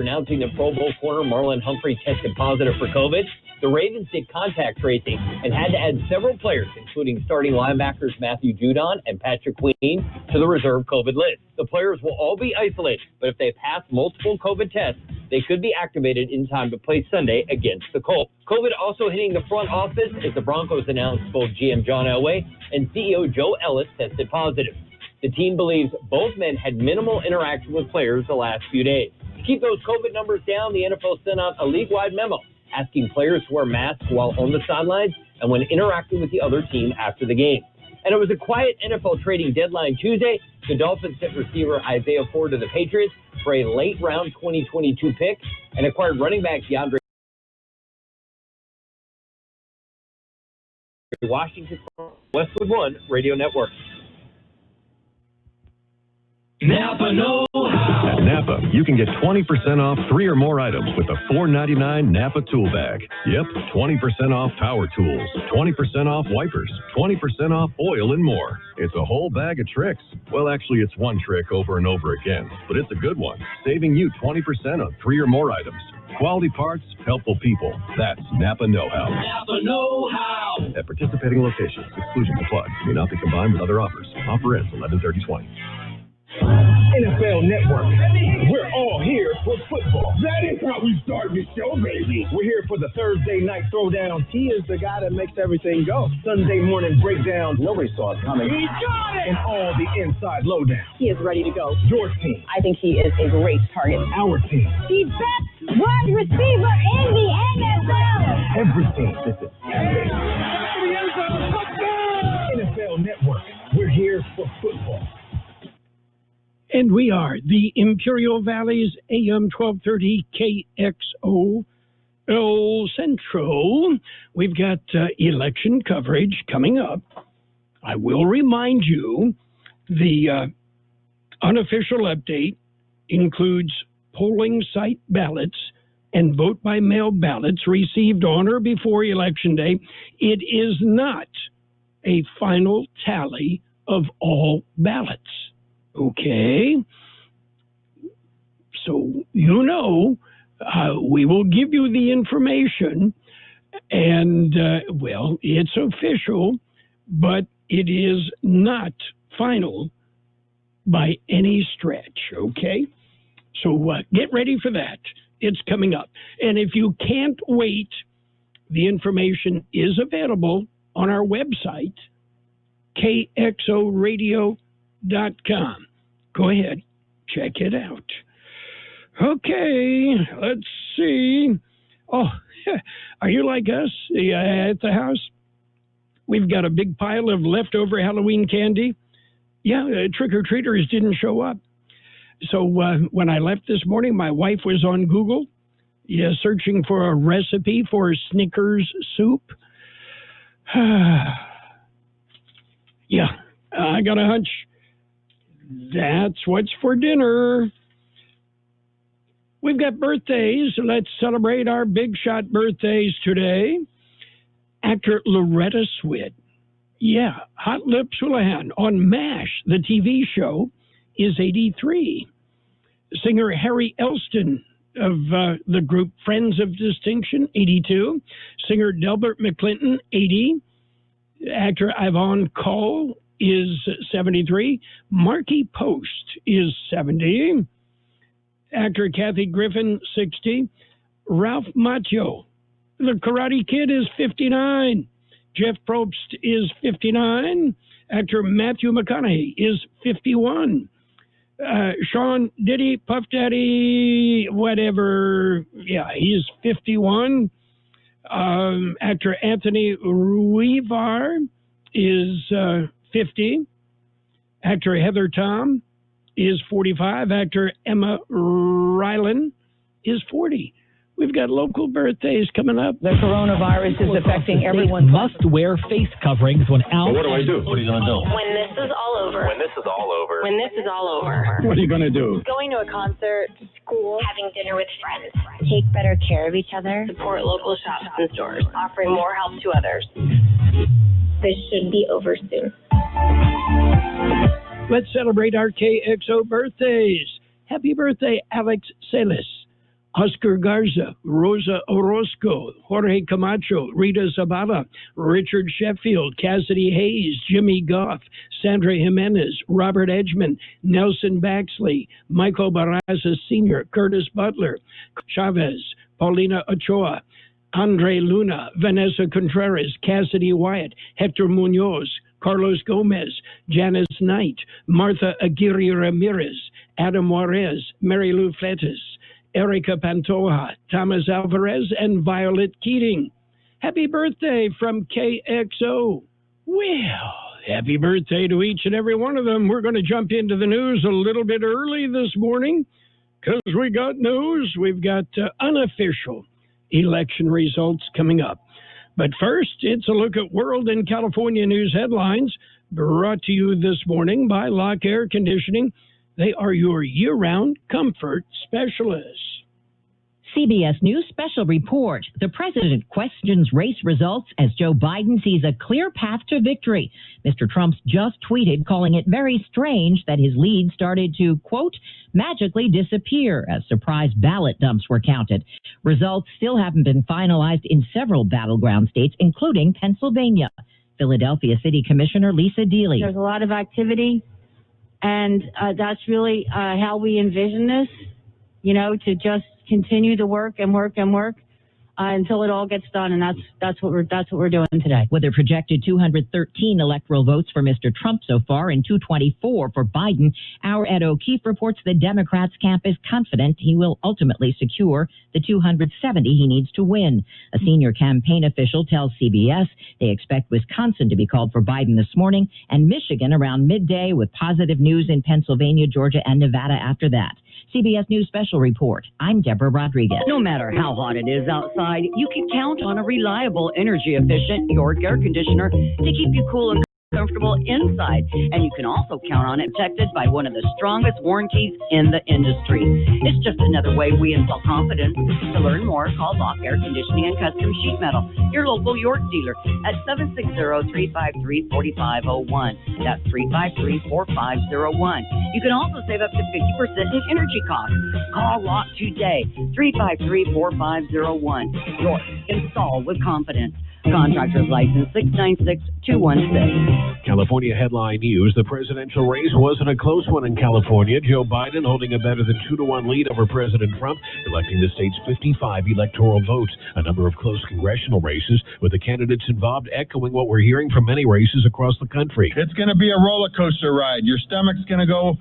announcing that Pro Bowl corner Marlon Humphrey tested positive for COVID, the Ravens did contact tracing and had to add several players, including starting linebackers Matthew Judon and Patrick Queen, to the reserve COVID list. The players will all be isolated, but if they pass multiple COVID tests, they could be activated in time to play Sunday against the Colts. COVID also hitting the front office as the Broncos announced both GM John Elway and CEO Joe Ellis tested positive. The team believes both men had minimal interaction with players the last few days. To keep those COVID numbers down, the NFL sent out a league-wide memo asking players to wear masks while on the sidelines and when interacting with the other team after the game. And it was a quiet NFL trading deadline Tuesday. The Dolphins sent receiver Isaiah Ford to the Patriots for a late-round 2022 pick and acquired running back DeAndre Washington from Westwood One Radio Network. Napa know-how. At Napa, you can get 20% off 3 or more items with a $4.99 Napa tool bag. Yep, 20% off power tools, 20% off wipers, 20% off oil, and more. It's a whole bag of tricks. Well, actually, it's one trick over and over again, but it's a good one, saving you 20% on 3 or more items. Quality parts, helpful people. That's Napa know-how. Napa know-how. At participating locations, exclusions apply. May not be combined with other offers. Offer ends 11/30/20. NFL Network. We're all here for football. That is how we start the show, baby. We're here for the Thursday night throwdown. He is the guy that makes everything go. Sunday morning breakdown. Nobody saw it coming. He got it! And all the inside lowdown. He is ready to go. Your team. I think he is a great target. Our team. The best wide receiver in the NFL. Everything. This is NFL Network. We're here for football. And we are the Imperial Valley's AM 1230 KXO El Centro. We've got election coverage coming up. I will remind you, the unofficial update includes polling site ballots and vote-by-mail ballots received on or before Election Day. It is not a final tally of all ballots. Okay, so we will give you the information, and, well, it's official, but it is not final by any stretch, okay? So get ready for that. It's coming up. And if you can't wait, the information is available on our website, KXORadio.com. Go ahead, check it out. Okay, let's see. Oh, are you like us at the house? We've got a big pile of leftover Halloween candy. Yeah, trick-or-treaters didn't show up. So when I left this morning, my wife was on Google, searching for a recipe for Snickers soup. Yeah, I got a hunch. That's what's for dinner. We've got birthdays. Let's celebrate our big shot birthdays today. Actor Loretta Swit. Yeah, Hot Lips Houlihan on MASH, the TV show, is 83. Singer Harry Elston of the group Friends of Distinction, 82. Singer Delbert McClinton, 80. Actor Yvonne Cole is 73. Marky Post is 70. Actor Kathy Griffin, 60. Ralph Macchio, the Karate Kid, is 59. Jeff Probst is 59. Actor Matthew McConaughey is 51. Sean Diddy, Puff Daddy, whatever, yeah, he's 51. Actor Anthony Ruivar is 50. Actor Heather Tom is 45. Actor Emma Rylan is 40. We've got local birthdays coming up. The coronavirus is affecting everyone. Must wear face coverings when out. What do I do? What are you going to do? When this is all over. When this is all over. When this is all over. What are you going to do? Going to a concert, school, having dinner with friends, take better care of each other, support local shops and stores, offering more help to others. This should be over soon. Let's celebrate our KXO birthdays. Happy birthday, Alex Salis. Oscar Garza, Rosa Orozco, Jorge Camacho, Rita Zabala, Richard Sheffield, Cassidy Hayes, Jimmy Goff, Sandra Jimenez, Robert Edgman, Nelson Baxley, Michael Barraza Sr., Curtis Butler, Chavez, Paulina Ochoa, Andre Luna, Vanessa Contreras, Cassidy Wyatt, Hector Munoz, Carlos Gomez, Janice Knight, Martha Aguirre Ramirez, Adam Juarez, Mary Lou Fletes, Erica Pantoja, Thomas Alvarez, and Violet Keating. Happy birthday from KXO. Well, happy birthday to each and every one of them. We're going to jump into the news a little bit early this morning because we got news. We've got unofficial election results coming up. But first, it's a look at World and California news headlines brought to you this morning by Lock Air Conditioning. They are your year-round comfort specialists. CBS News special report. The president questions race results as Joe Biden sees a clear path to victory. Mr. Trump's just tweeted calling it very strange that his lead started to, quote, magically disappear as surprise ballot dumps were counted. Results still haven't been finalized in several battleground states, including Pennsylvania. Philadelphia City Commissioner Lisa Dealey. There's a lot of activity, and that's really how we envision this, to just continue to work until it all gets done, and that's what we're doing today. With a projected 213 electoral votes for Mr. Trump so far and 224 for Biden, our Ed O'Keefe reports the Democrats' camp is confident he will ultimately secure the 270 he needs to win. A senior campaign official tells CBS they expect Wisconsin to be called for Biden this morning and Michigan around midday, with positive news in Pennsylvania, Georgia, and Nevada after that. CBS News Special Report. I'm Deborah Rodriguez. No matter how hot it is outside, you can count on a reliable, energy-efficient York air conditioner to keep you cool and comfortable inside. And you can also count on it protected by one of the strongest warranties in the industry. It's just another way we instill confidence. To learn more, call Lock Air Conditioning and Custom Sheet Metal, your local York dealer, at 760-353-4501. That's 353-4501. You can also save up to 50% in energy costs. Call Lock today, 353-4501. York, install with confidence. Contractor's license 696216. California headline news. The presidential race wasn't a close one in California. Joe Biden holding a better than 2-1 lead over President Trump, electing the state's 55 electoral votes. A number of close congressional races with the candidates involved echoing what we're hearing from many races across the country. It's going to be a roller coaster ride. Your stomach's going to go up.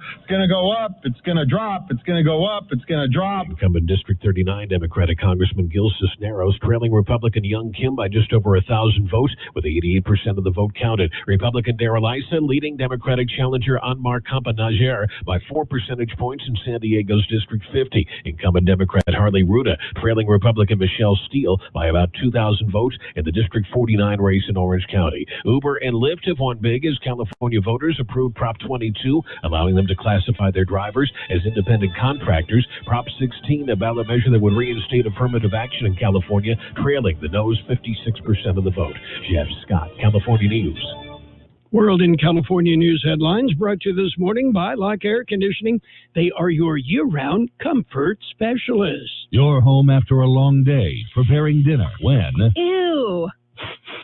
It's going to drop. It's going to go up. It's going to drop. Incumbent District 39 Democratic Congressman Gil Cisneros trailing Republican Young Kim by just over 1,000 votes, with 88% of the vote counted. Republican Darrell Issa leading Democratic challenger Anmar Campa-Najer by 4 percentage points in San Diego's District 50. Incumbent Democrat Harley Ruda trailing Republican Michelle Steele by about 2,000 votes in the District 49 race in Orange County. Uber and Lyft have won big as California voters approved Prop 22, allowing them to classify their drivers as independent contractors. Prop 16, a ballot measure that would reinstate affirmative action in California, trailing the no's 56% of the vote. Jeff Scott, California News. World in California news headlines brought to you this morning by Lock Air Conditioning. They are your year-round comfort specialists. You're home after a long day, preparing dinner when... Ew!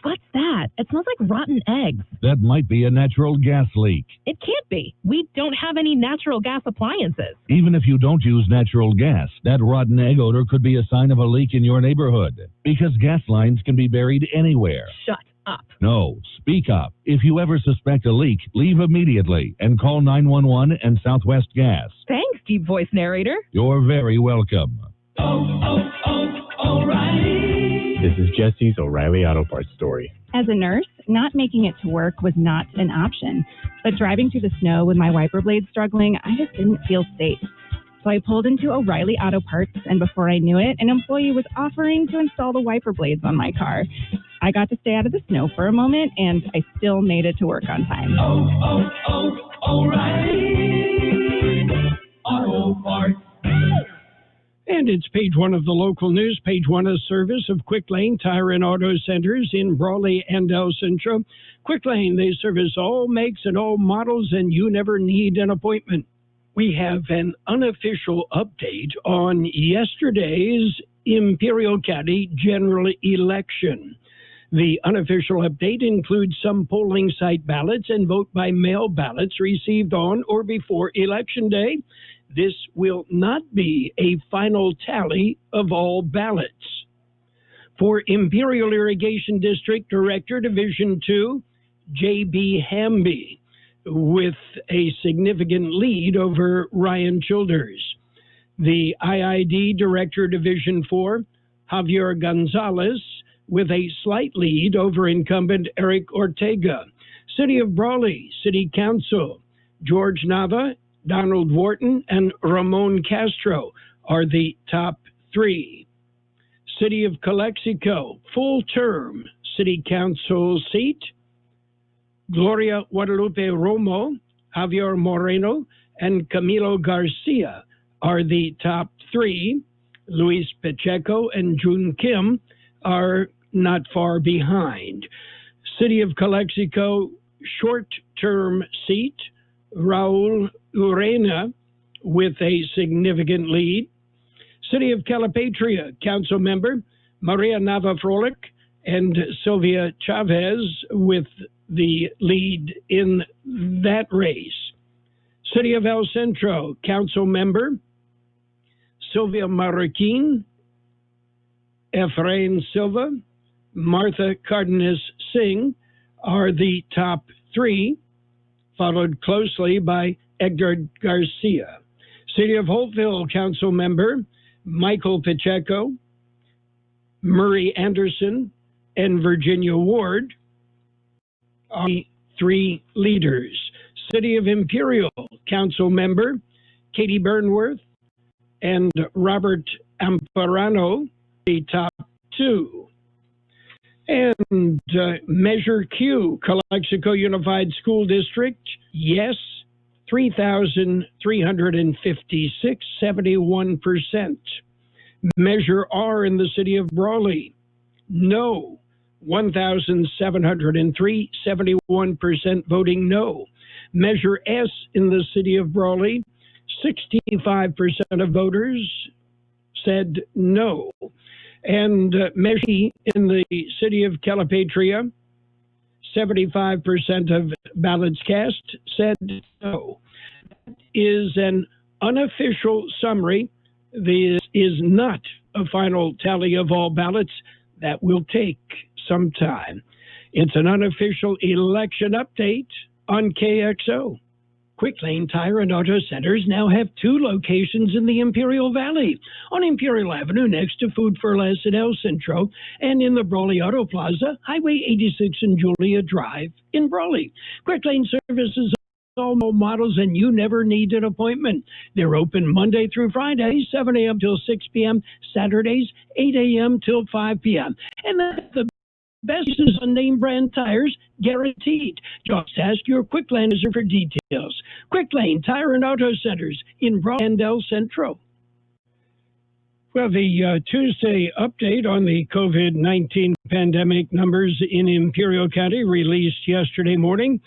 What's that? It smells like rotten eggs. That might be a natural gas leak. It can't be. We don't have any natural gas appliances. Even if you don't use natural gas, that rotten egg odor could be a sign of a leak in your neighborhood. Because gas lines can be buried anywhere. Shut up. No, speak up. If you ever suspect a leak, leave immediately and call 911 and Southwest Gas. Thanks, deep voice narrator. You're very welcome. O'Reilly. This is Jesse's O'Reilly Auto Parts story. As a nurse, not making it to work was not an option. But driving through the snow with my wiper blades struggling, I just didn't feel safe. So I pulled into O'Reilly Auto Parts, and before I knew it, an employee was offering to install the wiper blades on my car. I got to stay out of the snow for a moment, and I still made it to work on time. O'Reilly Auto Parts. And it's page one of the local news. Page one is service of Quick Lane Tire and Auto Centers in Brawley and El Centro. Quick Lane, they service all makes and all models, and you never need an appointment. we have an unofficial update on yesterday's Imperial County general election. The unofficial update includes some polling site ballots and vote by mail ballots received on or before Election Day. This will not be a final tally of all ballots. For Imperial Irrigation District Director, Division 2, J.B. Hamby, with a significant lead over Ryan Childers. The IID Director, Division 4, Javier Gonzalez, with a slight lead over incumbent Eric Ortega. City of Brawley, City Council, George Nava, Donald Wharton, and Ramon Castro are the top three. City of Calexico, full term City Council seat, Gloria Guadalupe Romo, Javier Moreno, and Camilo Garcia are the top three. Luis Pacheco and June Kim are not far behind. City of Calexico, short-term seat, Raul Urena with a significant lead. City of Calipatria, council member Maria Nava-Froelich and Sylvia Chavez with the lead in that race. City of El Centro, council member Sylvia Marroquin, Efrain Silva, Martha Cardenas Singh are the top three, followed closely by Edgar Garcia. City of Holtville, council member Michael Pacheco, Murray Anderson, and Virginia Ward are the three leaders. City of Imperial, council member Katie Burnworth and Robert Amparano, the top two. And Measure Q, Calexico Unified School District, yes, 3,356, 71%. Measure R in the city of Brawley, no, 1,703, 71% voting no. Measure S in the city of Brawley, 65% of voters said no. And Measure E in the city of Calipatria, 75% of ballots cast said no. That is an unofficial summary. This is not a final tally of all ballots. That will take some time. It's an unofficial election update on KXO. Quick Lane Tire and Auto Centers now have two locations in the Imperial Valley, on Imperial Avenue next to Food for Less at El Centro, and in the Brawley Auto Plaza, Highway 86 and Julia Drive in Brawley. Quick Lane services all models, and you never need an appointment. They're open Monday through Friday, 7 a.m. till 6 p.m., Saturdays, 8 a.m. till 5 p.m. And the best is on name brand tires, guaranteed. Just ask your Quick Lane for details. Quick Lane Tire and Auto Centers in Brawley and El Centro. Well, the Tuesday update on the COVID-19 pandemic numbers in Imperial County released yesterday morning.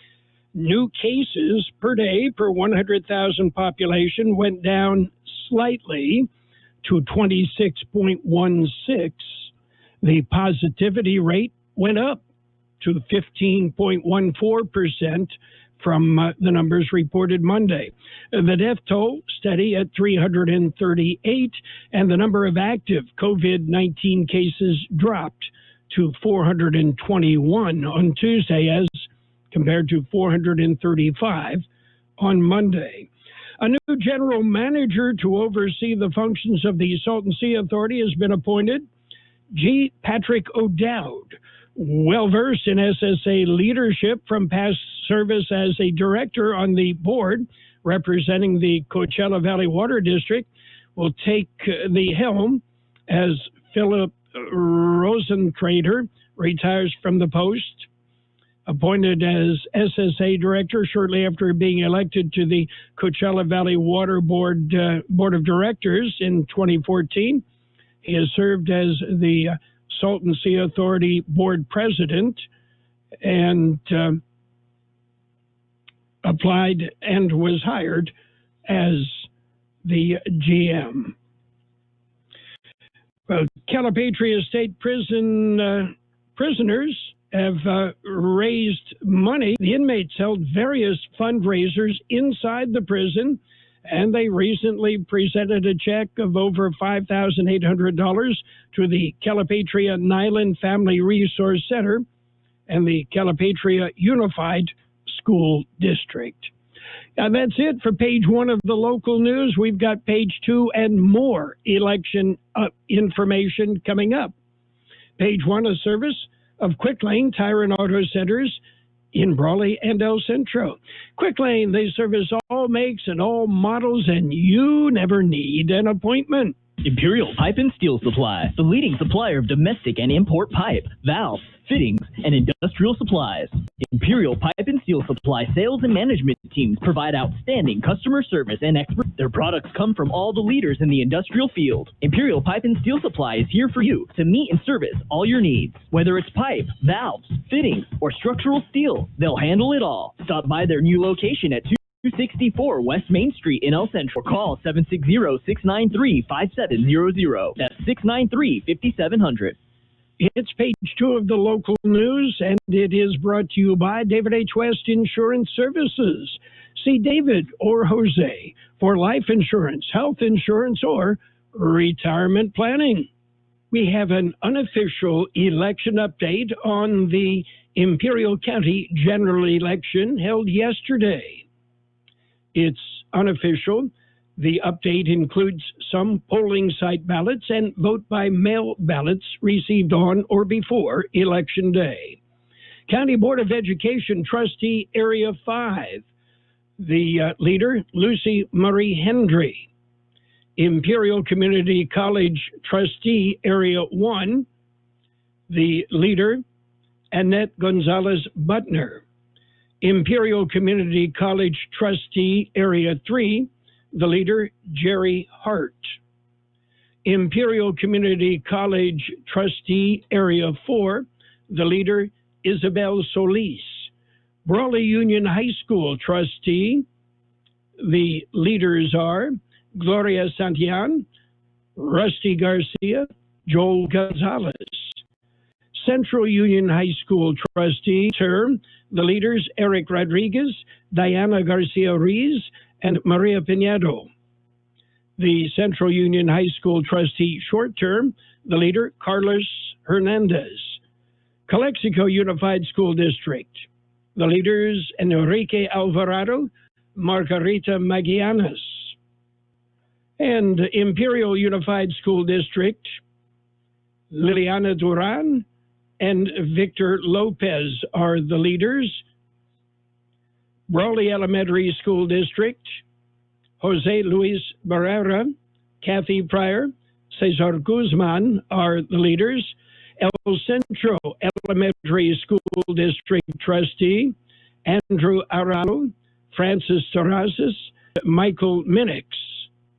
New cases per day per 100,000 population went down slightly to 26.16. The positivity rate went up to 15.14% from the numbers reported Monday. The death toll steady at 338, and the number of active COVID-19 cases dropped to 421 on Tuesday as compared to 435 on Monday. A new general manager to oversee the functions of the Salton Sea Authority has been appointed. G. Patrick O'Dowd, well-versed in SSA leadership from past service as a director on the board representing the Coachella Valley Water District, will take the helm as Philip Rosentrader retires from the post. Appointed as SSA director shortly after being elected to the Coachella Valley Water Board of Directors in 2014. He has served as the Salton Sea Authority Board President and applied and was hired as the GM. Well, Calipatria State Prison prisoners have raised money. The inmates held various fundraisers inside the prison, and they recently presented a check of over $5,800 to the Calipatria Nyland Family Resource Center and the Calipatria Unified School District. Now, that's it for page 1 of the local news. We've got page 2 and more election information coming up. Page 1, a service of Quick Lane Tire and Auto Centers in Brawley and El Centro. Quick Lane, they service all makes and all models, and you never need an appointment. Imperial Pipe and Steel Supply, the leading supplier of domestic and import pipe, valves, fittings, and industrial supplies. Imperial Pipe and Steel Supply sales and management teams provide outstanding customer service and expert. Their products come from all the leaders in the industrial field. Imperial Pipe and Steel Supply is here for you to meet and service all your needs. Whether it's pipe, valves, fittings, or structural steel, they'll handle it all. Stop by their new location at 264 West Main Street in El Centro. Call 760-693-5700. That's 693-5700. It's page 2 of the local news, and it is brought to you by David H. West Insurance Services. See David or Jose for life insurance, health insurance, or retirement planning. We have an unofficial election update on the Imperial County general election held yesterday. It's unofficial. The update includes some polling site ballots and vote-by-mail ballots received on or before Election Day. County Board of Education Trustee Area 5, the leader, Lucy Marie Hendry. Imperial Community College Trustee Area 1, the leader, Annette Gonzalez Butner. Imperial Community College Trustee Area 3, the leader, Jerry Hart. Imperial Community College Trustee Area 4, the leader, Isabel Solis. Brawley Union High School Trustee, the leaders are Gloria Santillan, Rusty Garcia, Joel Gonzalez. Central Union High School Trustee term, the leaders, Eric Rodriguez, Diana Garcia Ruiz, and Maria Pinedo. The Central Union High School Trustee short term, the leader, Carlos Hernandez. Calexico Unified School District, the leaders, Enrique Alvarado, Margarita Magianas. And Imperial Unified School District, Liliana Duran and Victor Lopez are the leaders. Brawley Elementary School District, Jose Luis Barrera, Kathy Pryor, Cesar Guzman are the leaders. El Centro Elementary School District Trustee, Andrew Arano, Francis Terrazas, Michael Minix,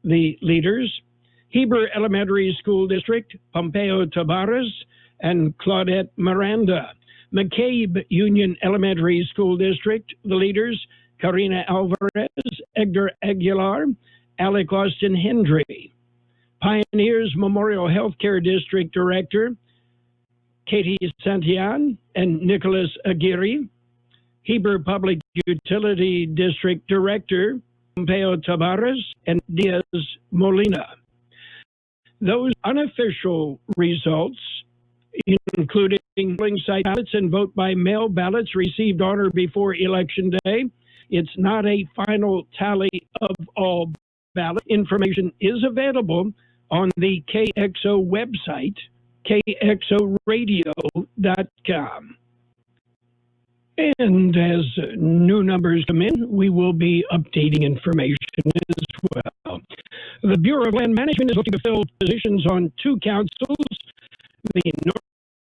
the leaders. Heber Elementary School District, Pompeo Tabares and Claudette Miranda. McCabe Union Elementary School District, the leaders, Karina Alvarez, Edgar Aguilar, Alec Austin Hendry. Pioneers Memorial Healthcare District Director, Katie Santillan and Nicholas Aguirre. Heber Public Utility District Director, Pompeo Tabares and Diaz Molina. Those unofficial results, including polling site ballots and vote-by-mail ballots received on or before Election Day. It's not a final tally of all ballot. Information is available on the KXO website, kxoradio.com. And as new numbers come in, we will be updating information as well. The Bureau of Land Management is looking to fill positions on 2 councils, the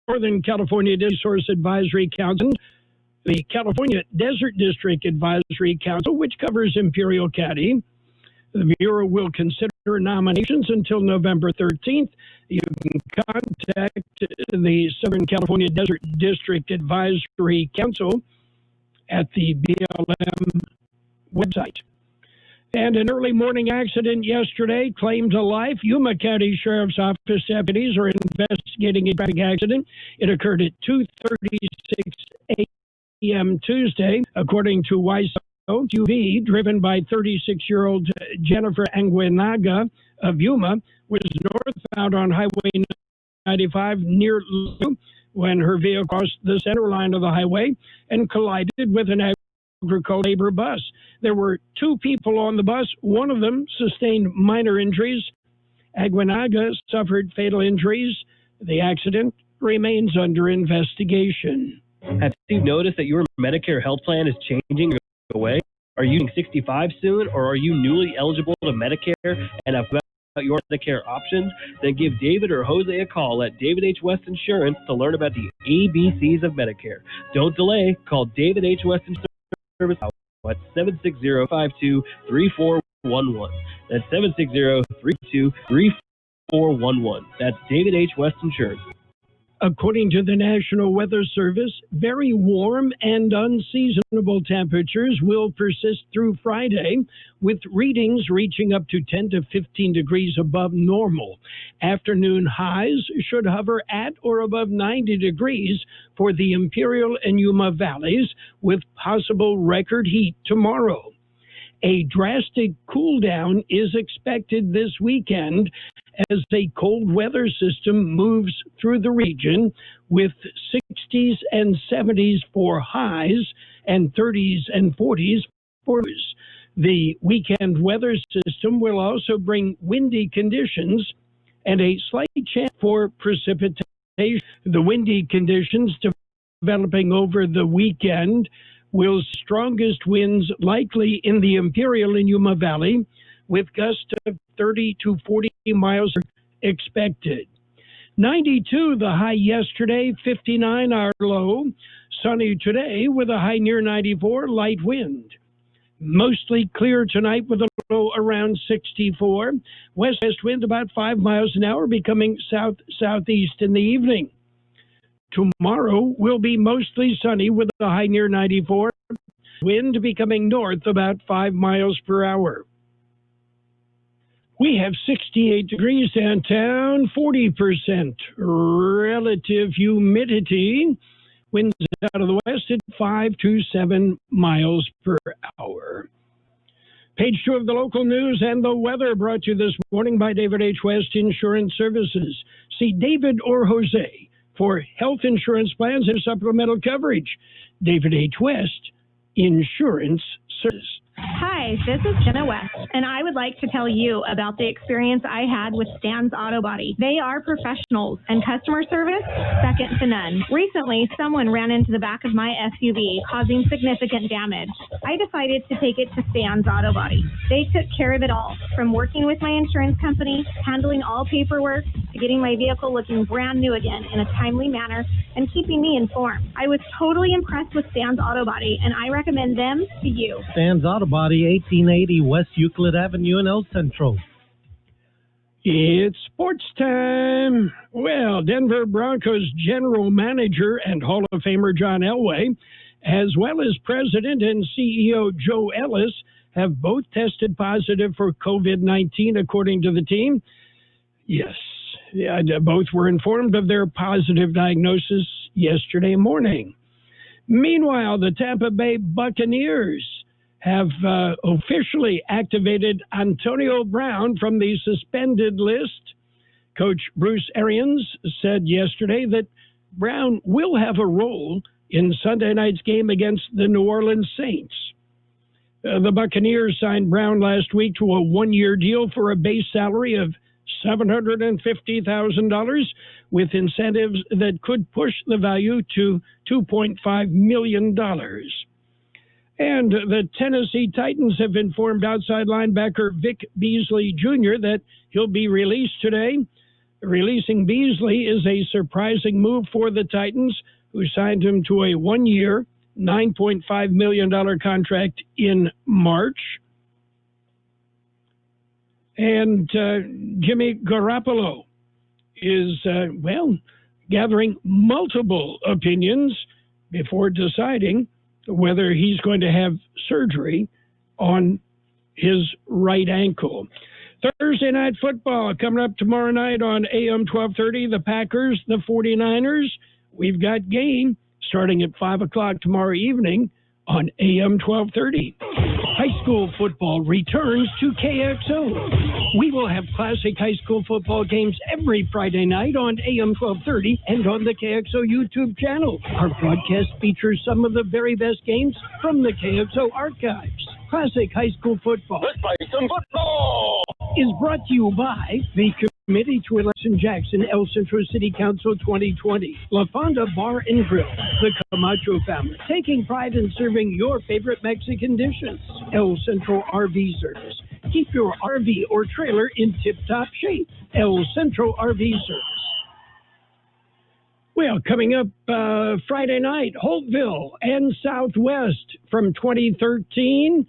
Northern California Resource Advisory Council, the California Desert District Advisory Council, which covers Imperial County. The Bureau will consider nominations until November 13th. You can contact the Southern California Desert District Advisory Council at the BLM website. And an early morning accident yesterday claimed a life. Yuma County Sheriff's Office deputies are investigating a traffic accident. It occurred at 2:36 a.m. Tuesday, according to WISO. SUV driven by 36-year-old Jennifer Anguinaga of Yuma was northbound on Highway 95 near Lou when her vehicle crossed the center line of the highway and collided with an agricultural labor bus. There were two people on the bus. One of them sustained minor injuries. Aguinaga suffered fatal injuries. The accident remains under investigation. Have you noticed that your Medicare health plan is changing away? Are you 65 soon, or are you newly eligible to Medicare and have about your Medicare options? Then give David or Jose a call at David H. West Insurance to learn about the ABCs of Medicare. Don't delay. Call David H. West Insurance at 760-522-3411. That's 760-322-3411. That's David H. West Insurance. According to the National Weather Service, very warm and unseasonable temperatures will persist through Friday, with readings reaching up to 10 to 15 degrees above normal. Afternoon highs should hover at or above 90 degrees for the Imperial and Yuma valleys, with possible record heat tomorrow. A drastic cool down is expected this weekend as a cold weather system moves through the region, with 60s and 70s for highs and 30s and 40s for lows. The weekend weather system will also bring windy conditions and a slight chance for precipitation. The windy conditions developing over the weekend will strongest winds likely in the Imperial and Yuma Valley, with gusts of 30 to 40 miles expected. 92 the high yesterday, 59 our low. Sunny today with a high near 94, light wind. Mostly clear tonight with a low around 64. West wind about 5 miles an hour, becoming south-southeast in the evening. Tomorrow will be mostly sunny with a high near 94. Wind becoming north about 5 miles per hour. We have 68 degrees downtown, 40% relative humidity. Winds out of the west at 5 to 7 miles per hour. Page 2 of the local news and the weather, brought to you this morning by David H. West Insurance Services. See David or Jose for health insurance plans and supplemental coverage. David H. West Insurance Services. Hi, this is Jenna West, and I would like to tell you about the experience I had with Stan's Auto Body. They are professionals, and customer service, second to none. Recently, someone ran into the back of my SUV, causing significant damage. I decided to take it to Stan's Auto Body. They took care of it all, from working with my insurance company, handling all paperwork, to getting my vehicle looking brand new again in a timely manner, and keeping me informed. I was totally impressed with Stan's Auto Body, and I recommend them to you. Stan's Auto Body, 1880 West Euclid Avenue in El Centro. It's sports time. Well, Denver Broncos general manager and Hall of Famer John Elway, as well as president and CEO Joe Ellis, have both tested positive for COVID-19, according to the team. Yes, both were informed of their positive diagnosis yesterday morning. Meanwhile, the Tampa Bay Buccaneers have officially activated Antonio Brown from the suspended list. Coach Bruce Arians said yesterday that Brown will have a role in Sunday night's game against the New Orleans Saints. The Buccaneers signed Brown last week to a one-year deal for a base salary of $750,000 with incentives that could push the value to $2.5 million. And the Tennessee Titans have informed outside linebacker Vic Beasley Jr. that he'll be released today. Releasing Beasley is a surprising move for the Titans, who signed him to a one-year, $9.5 million contract in March. And Jimmy Garoppolo is, gathering multiple opinions before deciding whether he's going to have surgery on his right ankle. Thursday night football coming up tomorrow night on AM 1230. The Packers, the 49ers. We've got game starting at 5 o'clock tomorrow evening on AM 1230. High school football returns to KXO. We will have classic high school football games every Friday night on AM 1230 and on the KXO YouTube channel. Our broadcast features some of the very best games from the KXO archives. Classic high school football. Let's play some football! Is brought to you by the Committee to Election Jackson El Centro City Council 2020, La Fonda Bar and Grill, the Camacho family, taking pride in serving your favorite Mexican dishes. El Centro RV Service. Keep your RV or trailer in tip-top shape. El Centro RV Service. Well, coming up Friday night, Holtville and Southwest from 2013.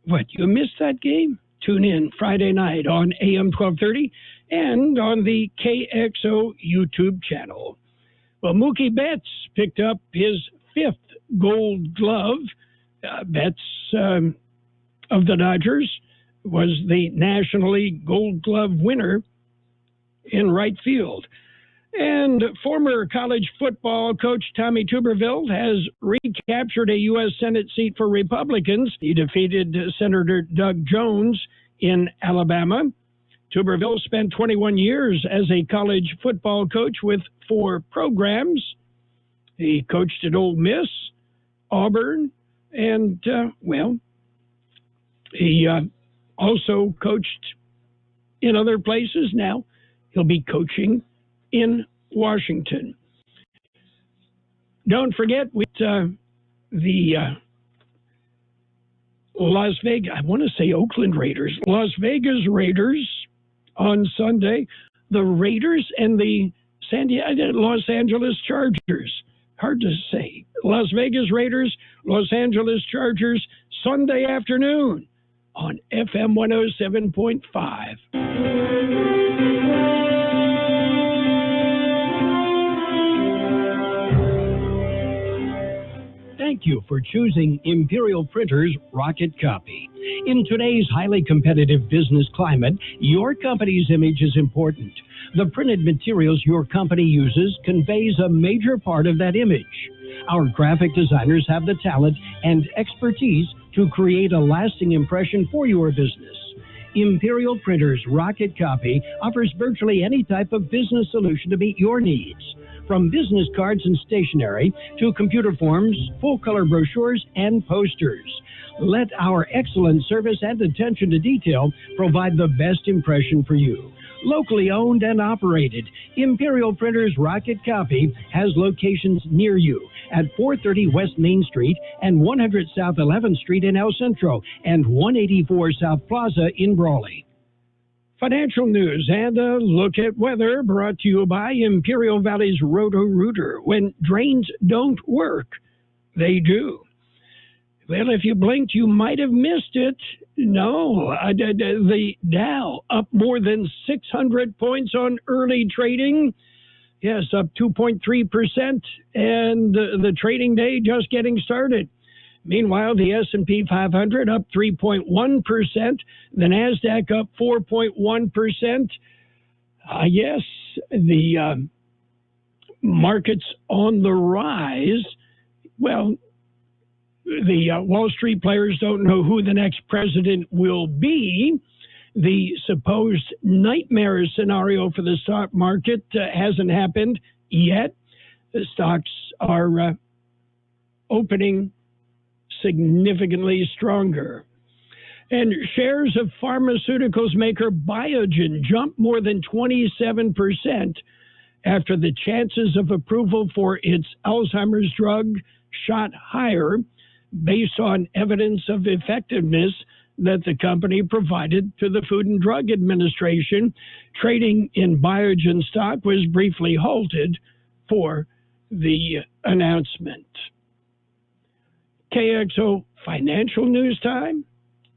What, you missed that game? Tune in Friday night on AM 1230 and on the KXO YouTube channel. Well, Mookie Betts picked up his 5th Gold Glove. Betts of the Dodgers was the National League Gold Glove winner in right field. And former college football coach Tommy Tuberville has recaptured a U.S. Senate seat for Republicans. He defeated Senator Doug Jones in Alabama. Tuberville spent 21 years as a college football coach with 4 programs. He coached at Ole Miss, Auburn, and, he also coached in other places. Now he'll be coaching in Washington. Don't forget with the Las Vegas, I want to say Oakland Raiders, Las Vegas Raiders on Sunday, the Raiders and the Los Angeles Chargers. Hard to say. Las Vegas Raiders, Los Angeles Chargers, Sunday afternoon on FM 107.5. Thank you for choosing Imperial Printers Rocket Copy. In today's highly competitive business climate, your company's image is important. The printed materials your company uses conveys a major part of that image. Our graphic designers have the talent and expertise to create a lasting impression for your business. Imperial Printers Rocket Copy offers virtually any type of business solution to meet your needs. From business cards and stationery to computer forms, full-color brochures, and posters. Let our excellent service and attention to detail provide the best impression for you. Locally owned and operated, Imperial Printers Rocket Copy has locations near you at 430 West Main Street and 100 South 11th Street in El Centro and 184 South Plaza in Brawley. Financial news and a look at weather brought to you by Imperial Valley's Roto-Rooter. When drains don't work, they do. Well, if you blinked, you might have missed it. No, the Dow up more than 600 points on early trading. Yes, up 2.3%, and the trading day just getting started. Meanwhile, the S&P 500 up 3.1%, the NASDAQ up 4.1%. Yes, the market's on the rise. Well, the Wall Street players don't know who the next president will be. The supposed nightmare scenario for the stock market hasn't happened yet. The stocks are opening significantly stronger. And shares of pharmaceuticals maker Biogen jumped more than 27% after the chances of approval for its Alzheimer's drug shot higher based on evidence of effectiveness that the company provided to the Food and Drug Administration. Trading in Biogen stock was briefly halted for the announcement. KXO Financial News Time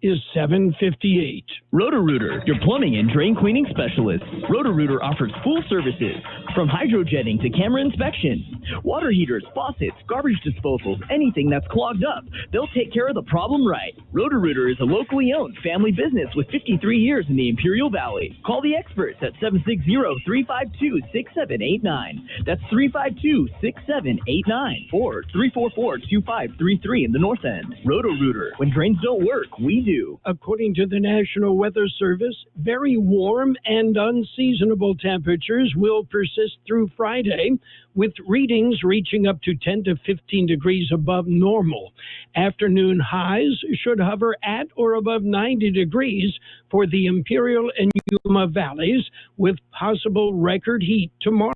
is 7:58. Roto-Rooter, your plumbing and drain cleaning specialist. Roto-Rooter offers full services, From hydrojetting to camera inspection, water heaters, faucets, garbage disposals, anything that's clogged up, they'll take care of the problem right. Roto-Rooter is a locally owned family business with 53 years in the Imperial Valley. Call the experts at 760-352-6789. That's 352-6789 or 344-2533 in the North End. Roto-Rooter. When drains don't work, we do. According to the National Weather Service, very warm and unseasonable temperatures will persist through Friday, with readings reaching up to 10 to 15 degrees above normal. Afternoon highs should hover at or above 90 degrees for the Imperial and Yuma valleys, with possible record heat tomorrow.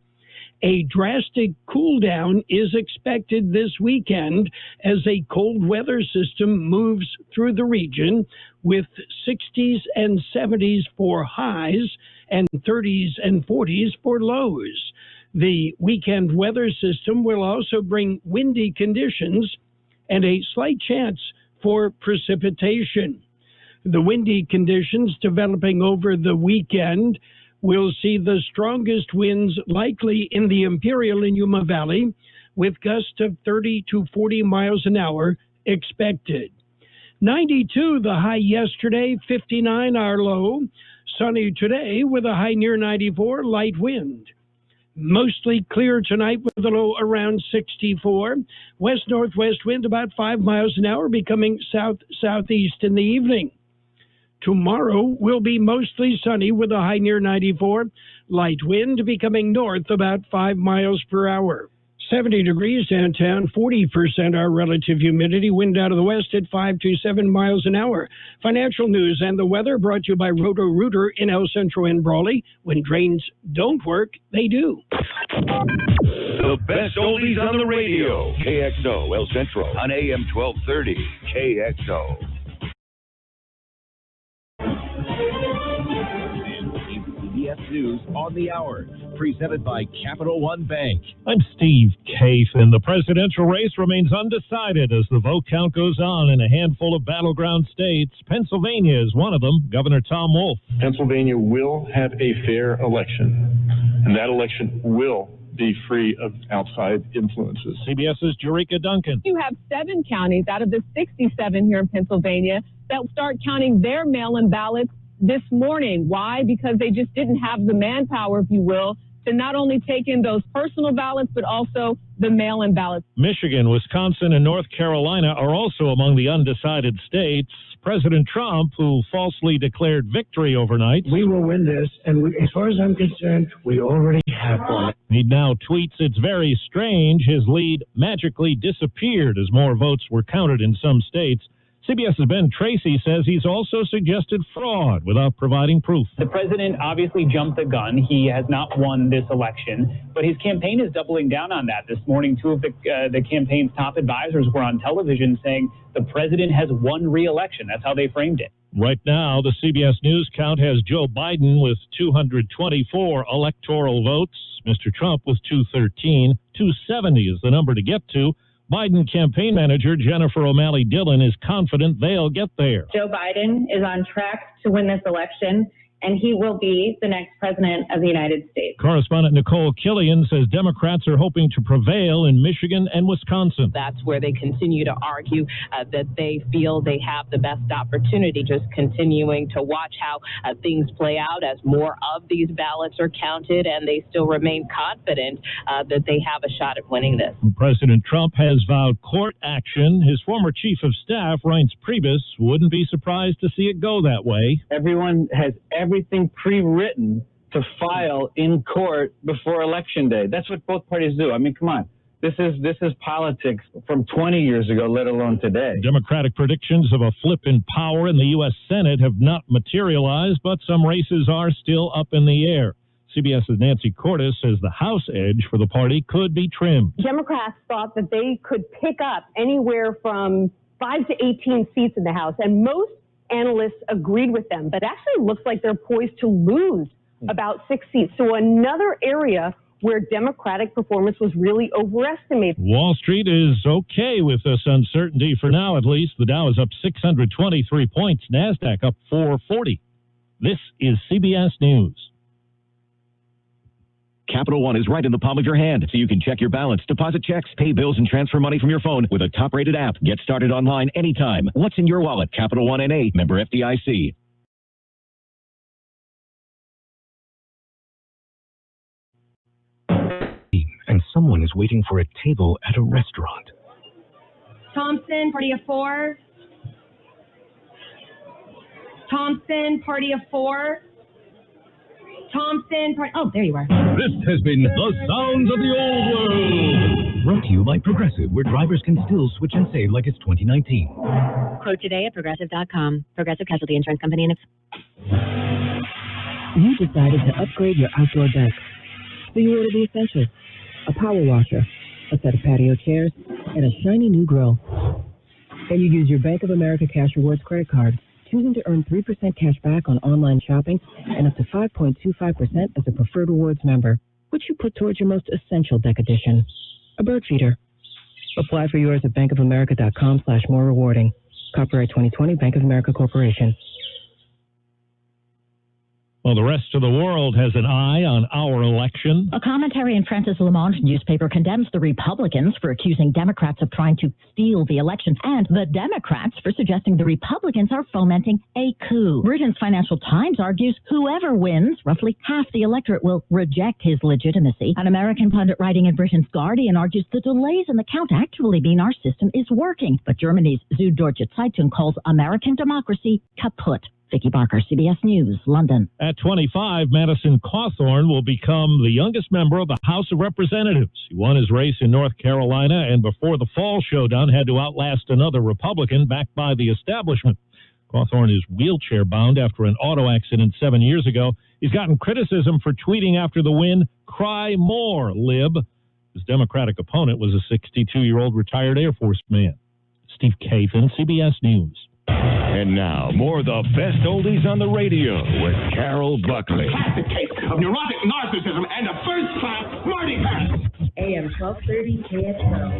A drastic cool down is expected this weekend as a cold weather system moves through the region, with 60s and 70s for highs and 30s and 40s for lows. The weekend weather system will also bring windy conditions and a slight chance for precipitation. The windy conditions developing over the weekend will see the strongest winds likely in the Imperial and Yuma Valley, with gusts of 30 to 40 miles an hour expected. 92 the high yesterday, 59 our low. Sunny today with a high near 94, light wind. Mostly clear tonight with a low around 64. West-northwest wind about 5 miles an hour, becoming south-southeast in the evening. Tomorrow will be mostly sunny with a high near 94. Light wind becoming north about 5 miles per hour. 70 degrees downtown, 40% our relative humidity, wind out of the west at 5 to 7 miles an hour. Financial news and the weather brought to you by Roto-Rooter in El Centro and Brawley. When drains don't work, they do. The best oldies on the radio. KXO El Centro on AM 1230. KXO. CBS News on the Hour, presented by Capital One Bank. I'm Steve Case, and the presidential race remains undecided as the vote count goes on in a handful of battleground states. Pennsylvania is one of them. Governor Tom Wolf. Pennsylvania will have a fair election, and that election will be free of outside influences. CBS's Jerika Duncan. You have 7 counties out of the 67 here in Pennsylvania that will start counting their mail-in ballots this morning. Why? Because they just didn't have the manpower, if you will, to not only take in those personal ballots, but also the mail-in ballots. Michigan, Wisconsin, and North Carolina are also among the undecided states. President Trump, who falsely declared victory overnight. We will win this, and as far as I'm concerned, we already have won. He now tweets, "It's very strange. His lead magically disappeared as more votes were counted in some states." CBS's Ben Tracy says he's also suggested fraud without providing proof. The president obviously jumped the gun. He has not won this election, but his campaign is doubling down on that. This morning, 2 of the campaign's top advisors were on television saying the president has won re-election. That's how they framed it. Right now, the CBS News count has Joe Biden with 224 electoral votes, Mr. Trump with 213. 270 is the number to get to. Biden campaign manager Jennifer O'Malley Dillon is confident they'll get there. Joe Biden is on track to win this election, and he will be the next president of the United States. Correspondent Nicole Killian says Democrats are hoping to prevail in Michigan and Wisconsin. That's where they continue to argue that they feel they have the best opportunity, just continuing to watch how things play out as more of these ballots are counted, and they still remain confident that they have a shot at winning this. President Trump has vowed court action. His former chief of staff, Reince Priebus, wouldn't be surprised to see it go that way. Everyone has everything pre-written to file in court before Election Day. That's what both parties do. I mean, come on. This is politics from 20 years ago, let alone today. Democratic predictions of a flip in power in the U.S. Senate have not materialized, but some races are still up in the air. CBS's Nancy Cordes says the House edge for the party could be trimmed. Democrats thought that they could pick up anywhere from 5 to 18 seats in the House, and most analysts agreed with them, but actually looks like they're poised to lose about 6 seats. So another area where Democratic performance was really overestimated. Wall Street is okay with this uncertainty for now, at least. The Dow is up 623 points, NASDAQ up 440. This is CBS News. Capital One is right in the palm of your hand, so you can check your balance, deposit checks, pay bills, and transfer money from your phone with a top-rated app. Get started online anytime. What's in your wallet? Capital One N.A., member FDIC. And someone is waiting for a table at a restaurant. Thompson, party of 4. Thompson, party of 4. Thompson, oh, there you are. This has been the Sounds of the Old World. Brought to you by Progressive, where drivers can still switch and save like it's 2019. Quote today at Progressive.com. Progressive Casualty Insurance Company. You decided to upgrade your outdoor deck. So you ordered the essentials. A power washer, a set of patio chairs, and a shiny new grill. Then you use your Bank of America Cash Rewards credit card, choosing to earn 3% cash back on online shopping and up to 5.25% as a preferred rewards member, which you put towards your most essential deck addition, a bird feeder. Apply for yours at bankofamerica.com/more rewarding. Copyright 2020, Bank of America Corporation. Well, the rest of the world has an eye on our election. A commentary in France's Le Monde newspaper condemns the Republicans for accusing Democrats of trying to steal the election, and the Democrats for suggesting the Republicans are fomenting a coup. Britain's Financial Times argues whoever wins, roughly half the electorate will reject his legitimacy. An American pundit writing in Britain's Guardian argues the delays in the count actually mean our system is working. But Germany's Süddeutsche Zeitung calls American democracy kaput. Vicki Barker, CBS News, London. At 25, Madison Cawthorn will become the youngest member of the House of Representatives. He won his race in North Carolina and before the fall showdown had to outlast another Republican backed by the establishment. Cawthorn is wheelchair-bound after an auto accident 7 years ago. He's gotten criticism for tweeting after the win, "Cry more, lib." His Democratic opponent was a 62-year-old retired Air Force man. Steve Kathan, CBS News. And now, more of the best oldies on the radio with Carroll Buckley. Classic case of neurotic narcissism and a first-class Marty Pass. AM 1230 KXO.